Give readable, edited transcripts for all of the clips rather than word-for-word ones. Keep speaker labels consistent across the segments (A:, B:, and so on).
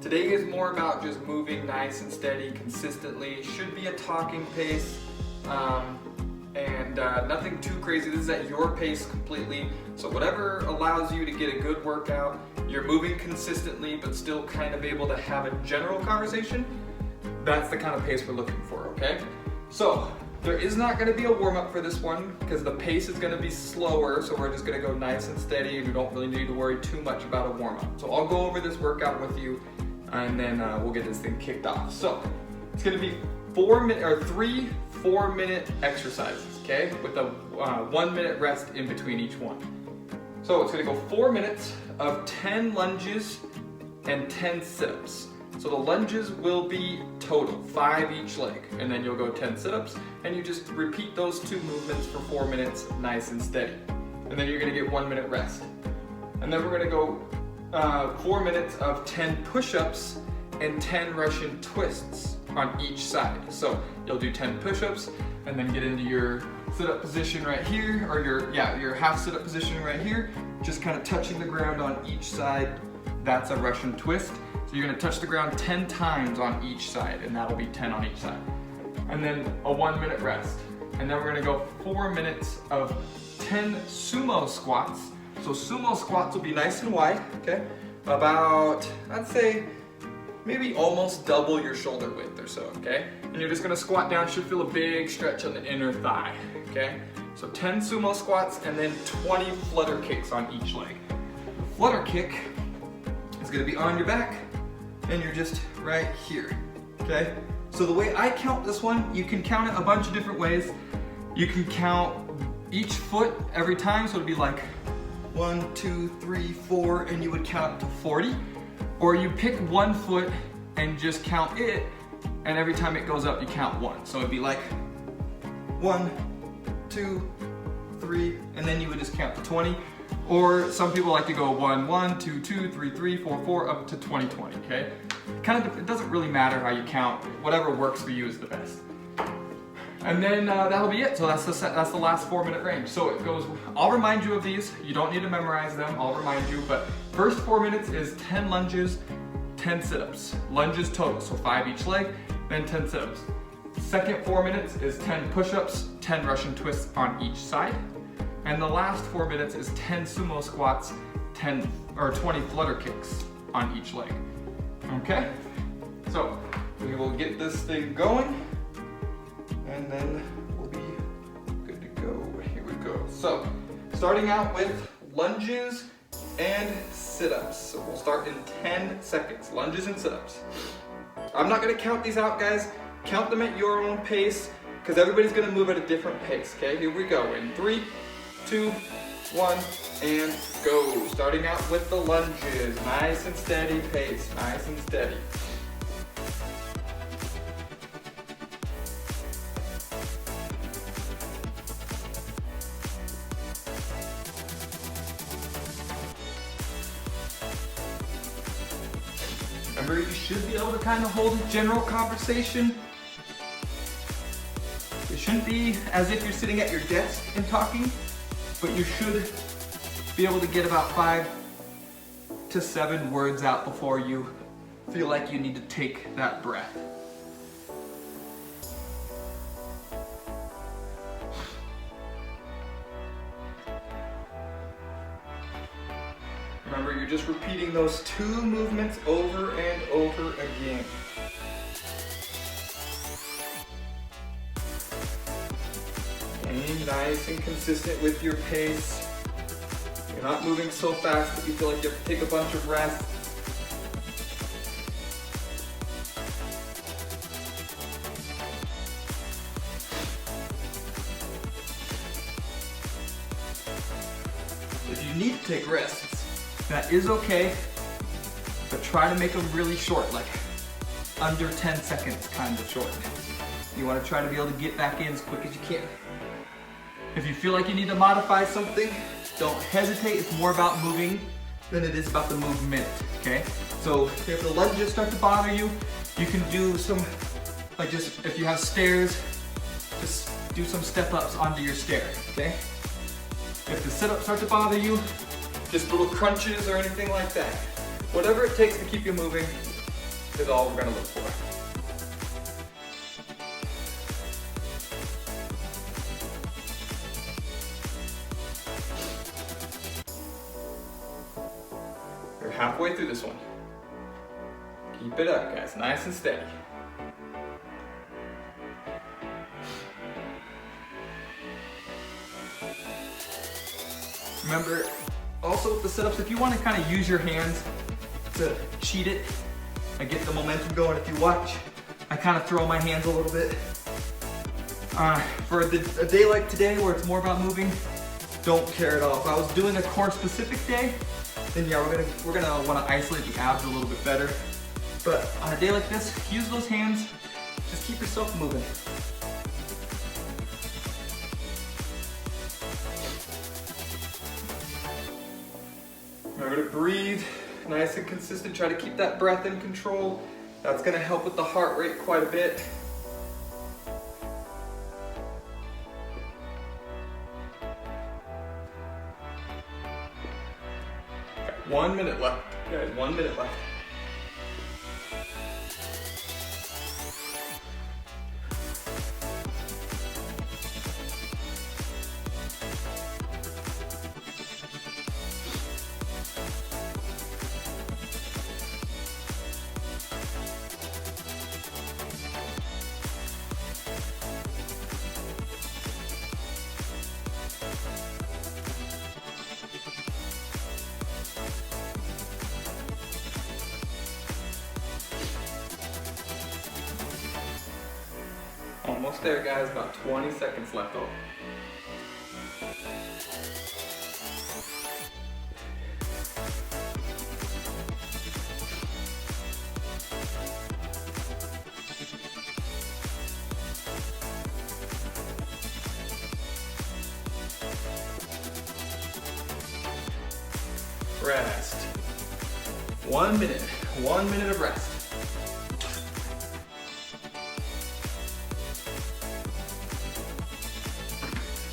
A: Today is more about just moving nice and steady, consistently. Should be a talking pace, and nothing too crazy. This is at your pace completely. So whatever allows you to get a good workout, you're moving consistently, but still kind of able to have a general conversation. That's the kind of pace we're looking for, okay? So there is not gonna be a warm-up for this one because the pace is gonna be slower, so we're just gonna go nice and steady, and we don't really need to worry too much about a warm-up. So I'll go over this workout with you, and then we'll get this thing kicked off. So it's gonna be 3 4-minute exercises, okay? With a 1-minute rest in between each one. So it's gonna go 4 minutes of 10 lunges and 10 sit-ups. So the lunges will be total, 5 each leg, and then you'll go 10 sit-ups, and you just repeat those 2 movements for 4 minutes, nice and steady. And then you're gonna get 1 minute rest. And then we're gonna go 4 minutes of 10 push-ups and 10 Russian twists on each side. So you'll do 10 push-ups and then get into your sit-up position right here, or your half sit-up position right here, just kind of touching the ground on each side. That's a Russian twist. So you're gonna touch the ground 10 times on each side, and that'll be 10 on each side. And then a 1 minute rest. And then we're gonna go 4 minutes of 10 sumo squats. So sumo squats will be nice and wide, okay? About, I'd say, maybe almost double your shoulder width or so, okay? And you're just gonna squat down, should feel a big stretch on the inner thigh, okay? So 10 sumo squats and then 20 flutter kicks on each leg. The flutter kick is gonna be on your back, and you're just right here, okay? So the way I count this one, you can count it a bunch of different ways. You can count each foot every time, so it'd be like 1, 2, 3, 4, and you would count up to 40. Or you pick one foot and just count it, and every time it goes up, you count 1. So it'd be like 1, 2, 3, and then you would just count to 20. Or some people like to go 1, 1, 2, 2, 3, 3, 4, 4, up to 20, 20, okay? It doesn't really matter how you count. Whatever works for you is the best. And then that'll be it. So that's the last 4 minute range. So it goes, I'll remind you of these. You don't need to memorize them, I'll remind you. But first 4 minutes is 10 lunges, 10 sit-ups. Lunges total, so 5 each leg, then 10 sit-ups. Second 4 minutes is 10 push-ups, 10 Russian twists on each side. And the last 4 minutes is 10 sumo squats, 20 flutter kicks on each leg. Okay? So we will get this thing going, and then we'll be good to go. Here we go. So starting out with lunges and sit-ups. So we'll start in 10 seconds. Lunges and sit-ups. I'm not gonna count these out, guys. Count them at your own pace, because everybody's gonna move at a different pace. Okay, here we go. In 3, 2, 1, and go. Starting out with the lunges. Nice and steady pace. Nice and steady. Remember, you should be able to kind of hold a general conversation. It shouldn't be as if you're sitting at your desk and talking, but you should be able to get about 5 to 7 words out before you feel like you need to take that breath. Remember, you're just repeating those 2 movements over and over again. Staying nice and consistent with your pace. You're not moving so fast that you feel like you have to take a bunch of rests. If you need to take rests, that is okay, but try to make them really short, like under 10 seconds kind of short. You want to try to be able to get back in as quick as you can. If you feel like you need to modify something, don't hesitate. It's more about moving than it is about the movement, okay? So if the lunges start to bother you, you can do some, like just, if you have stairs, just do some step ups onto your stair, okay? If the sit-ups start to bother you, just little crunches or anything like that. Whatever it takes to keep you moving, is all we're gonna look for. We're halfway through this one. Keep it up, guys, nice and steady. Remember, also with the sit-ups, if you want to kind of use your hands to cheat it and get the momentum going, if you watch, I kind of throw my hands a little bit. For a day like today where it's more about moving, don't care at all. If I was doing a core specific day, then yeah, we're gonna want to isolate the abs a little bit better. But on a day like this, use those hands, just keep yourself moving. Remember to breathe, nice and consistent. Try to keep that breath in control. That's gonna help with the heart rate quite a bit. Okay, 1 minute left, guys, 1 minute left. Almost there, guys, about 20 seconds left over. Rest. 1 minute, 1 minute of rest.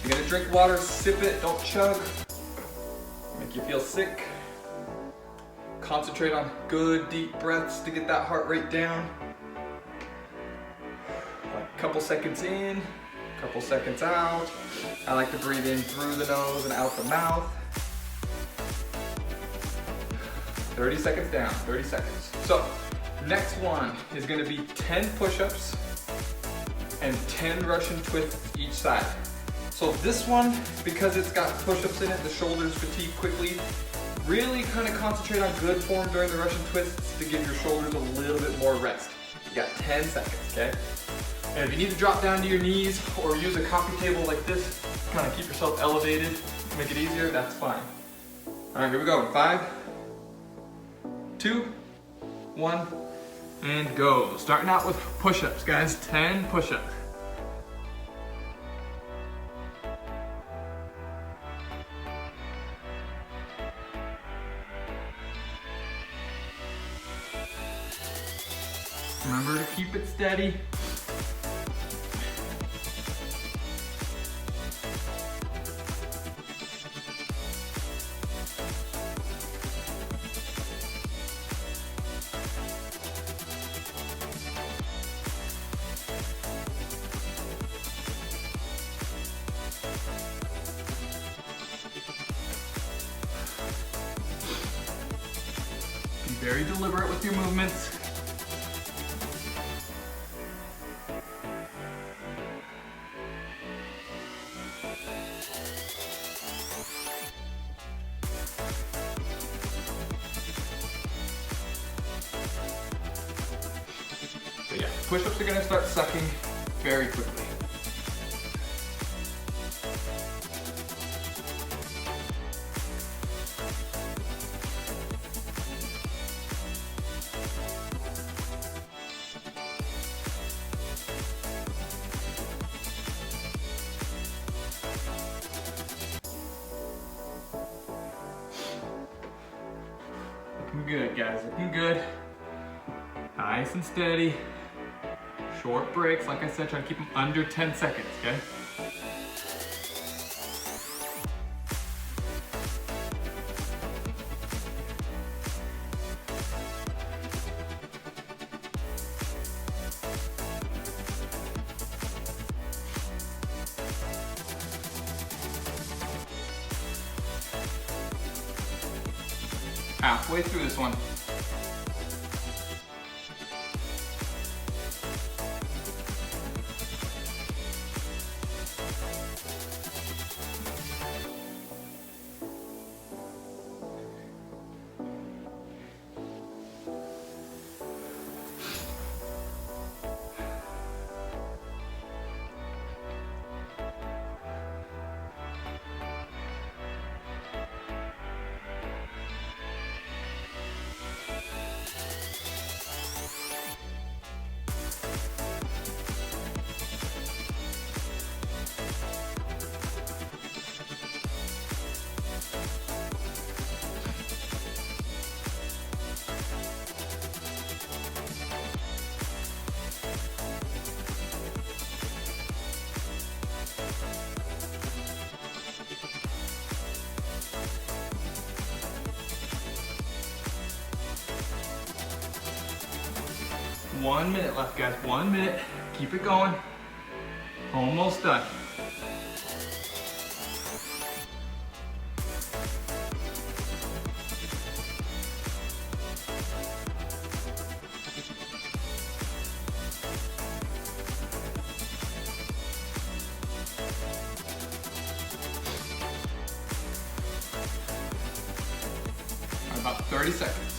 A: You're gonna drink water, sip it, don't chug. Make you feel sick. Concentrate on good deep breaths to get that heart rate down. Like a couple seconds in, couple seconds out. I like to breathe in through the nose and out the mouth. 30 seconds down, 30 seconds. So, next one is gonna be 10 push-ups and 10 Russian twists each side. So this one, because it's got push-ups in it, the shoulders fatigue quickly. Really kind of concentrate on good form during the Russian twists to give your shoulders a little bit more rest. You got 10 seconds, okay? And if you need to drop down to your knees or use a coffee table like this, kind of keep yourself elevated, make it easier, that's fine. All right, here we go. 5, 2, 1, and go. Starting out with push-ups, guys. 10 push-ups. Remember to keep it steady. Be very deliberate with your movements. So yeah, push-ups are gonna start sucking very quickly. Looking good, guys, looking good. Nice and steady. Short breaks, like I said, try to keep them under 10 seconds, okay? Halfway through this one. One minute left, guys. 1 minute. Keep it going. Almost done. About 30 seconds.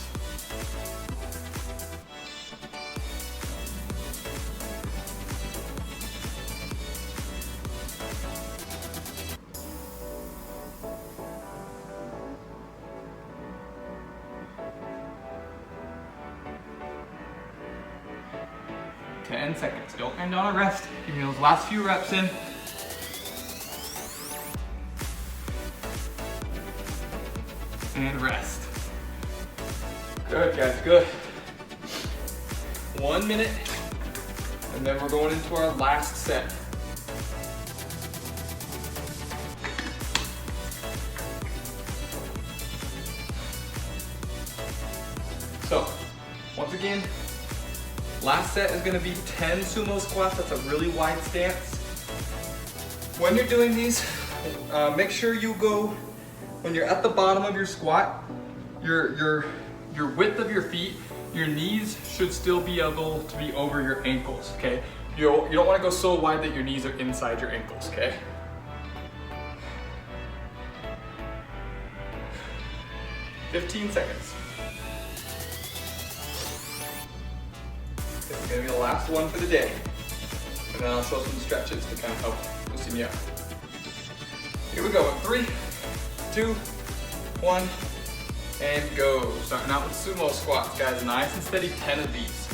A: Ten seconds. Don't end on a rest. Give me those last few reps in. And rest. Good, guys, good. 1 minute, and then we're going into our last set. So, once again, last set is gonna be 10 sumo squats. That's a really wide stance. When you're doing these, make sure you go, when you're at the bottom of your squat, your width of your feet, your knees should still be able to be over your ankles, okay? You don't wanna go so wide that your knees are inside your ankles, okay? $15 seconds. This is gonna be the last one for the day. And then I'll show some stretches to kind of help loosen you up. Here we go, 3, 2, 1, and go. Starting out with sumo squats, guys. Nice and steady, 10 of these.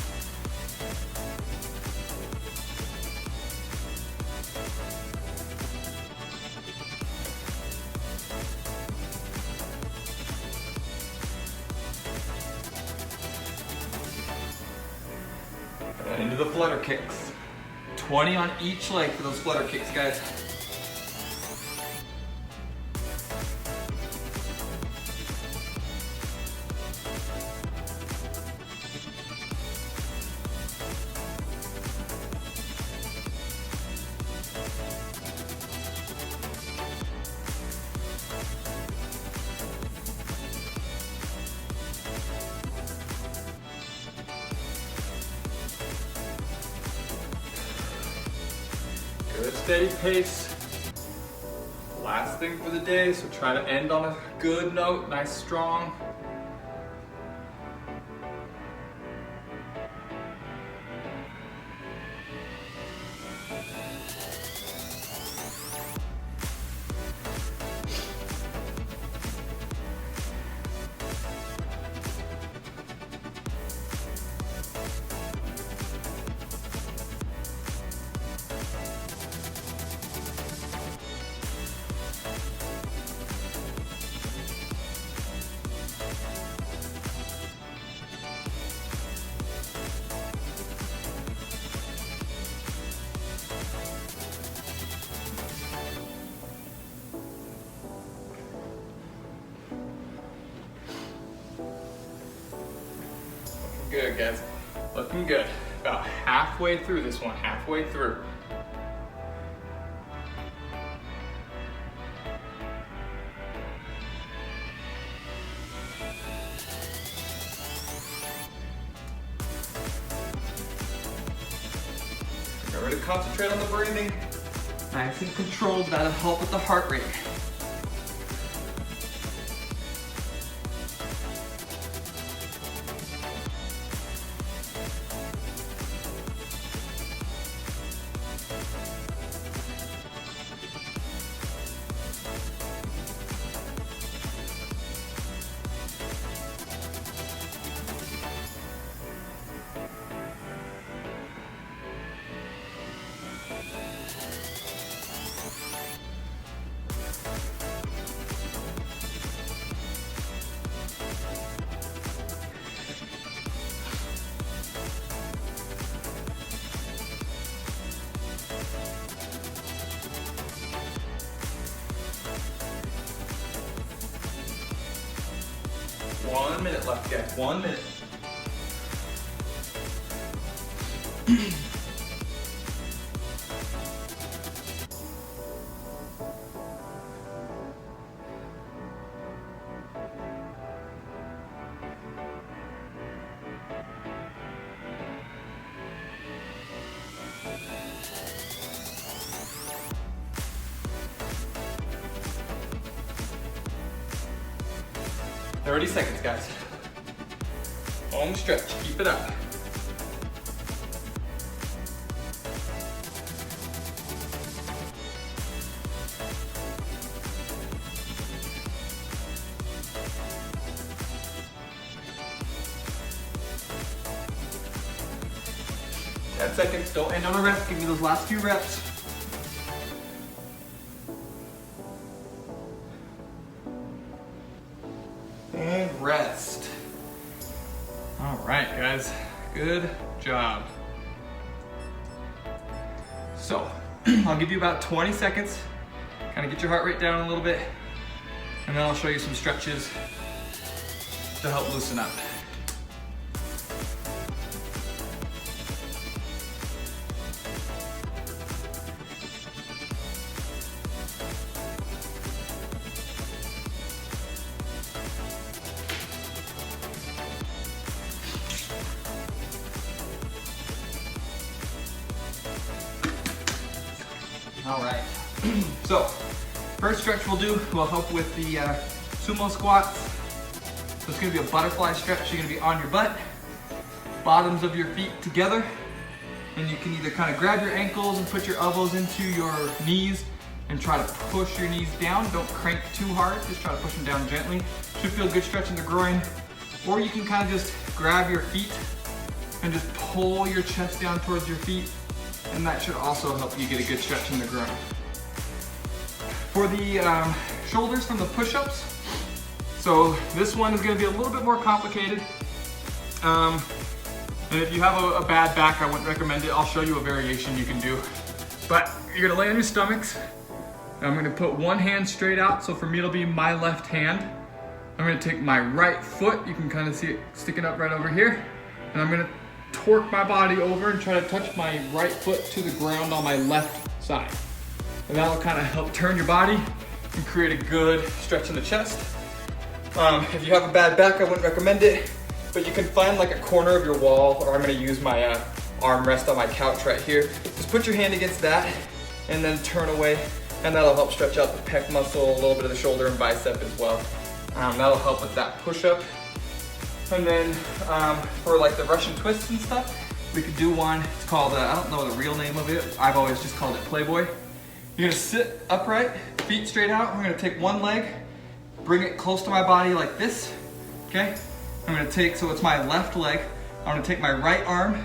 A: And into the flutter kicks. 20 on each leg for those flutter kicks, guys. Good steady pace. Last thing for the day, so try to end on a good note, nice strong. Good, guys. Looking good. About halfway through this one, halfway through. Remember to concentrate on the breathing. Nice and controlled, that'll help with the heart rate. One minute left, guys. 1 minute. Thirty seconds, guys. Home stretch, keep it up. Ten seconds, don't end on a rep, give me those last few reps. And rest. All right, guys, good job. So, I'll give you about 20 seconds, kind of get your heart rate down a little bit, and then I'll show you some stretches to help loosen up. All right, so first stretch we'll do will help with the sumo squats. So it's gonna be a butterfly stretch. You're gonna be on your butt, bottoms of your feet together, and you can either kind of grab your ankles and put your elbows into your knees and try to push your knees down. Don't crank too hard, just try to push them down gently. Should feel good stretch in the groin. Or you can kind of just grab your feet and just pull your chest down towards your feet, and that should also help you get a good stretch in the groin. For the shoulders from the push-ups, so this one is gonna be a little bit more complicated. And if you have a bad back, I wouldn't recommend it. I'll show you a variation you can do. But you're gonna lay on your stomachs. I'm gonna put one hand straight out, so for me it'll be my left hand. I'm gonna take my right foot, you can kind of see it sticking up right over here, and I'm gonna torque my body over and try to touch my right foot to the ground on my left side. And that'll kind of help turn your body and create a good stretch in the chest. If you have a bad back, I wouldn't recommend it, but you can find like a corner of your wall, or I'm gonna use my armrest on my couch right here. Just put your hand against that and then turn away, and that'll help stretch out the pec muscle, a little bit of the shoulder and bicep as well. That'll help with that push-up. And then for like the Russian twists and stuff, we could do one, it's called, I don't know the real name of it, I've always just called it Playboy. You're gonna sit upright, feet straight out. I'm gonna take one leg, bring it close to my body like this, okay? I'm gonna take, so it's my left leg, I'm gonna take my right arm,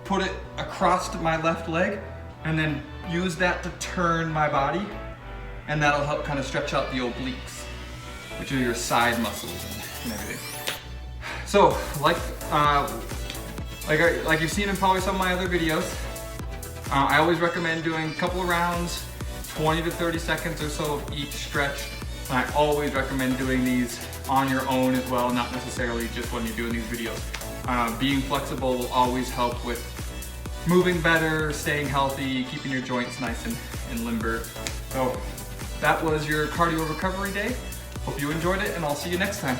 A: put it across to my left leg, and then use that to turn my body, and that'll help kind of stretch out the obliques, which are your side muscles and everything. So, like you've seen in probably some of my other videos, I always recommend doing a couple of rounds, 20 to 30 seconds or so of each stretch. And I always recommend doing these on your own as well, not necessarily just when you're doing these videos. Being flexible will always help with moving better, staying healthy, keeping your joints nice and limber. So that was your cardio recovery day. Hope you enjoyed it, and I'll see you next time.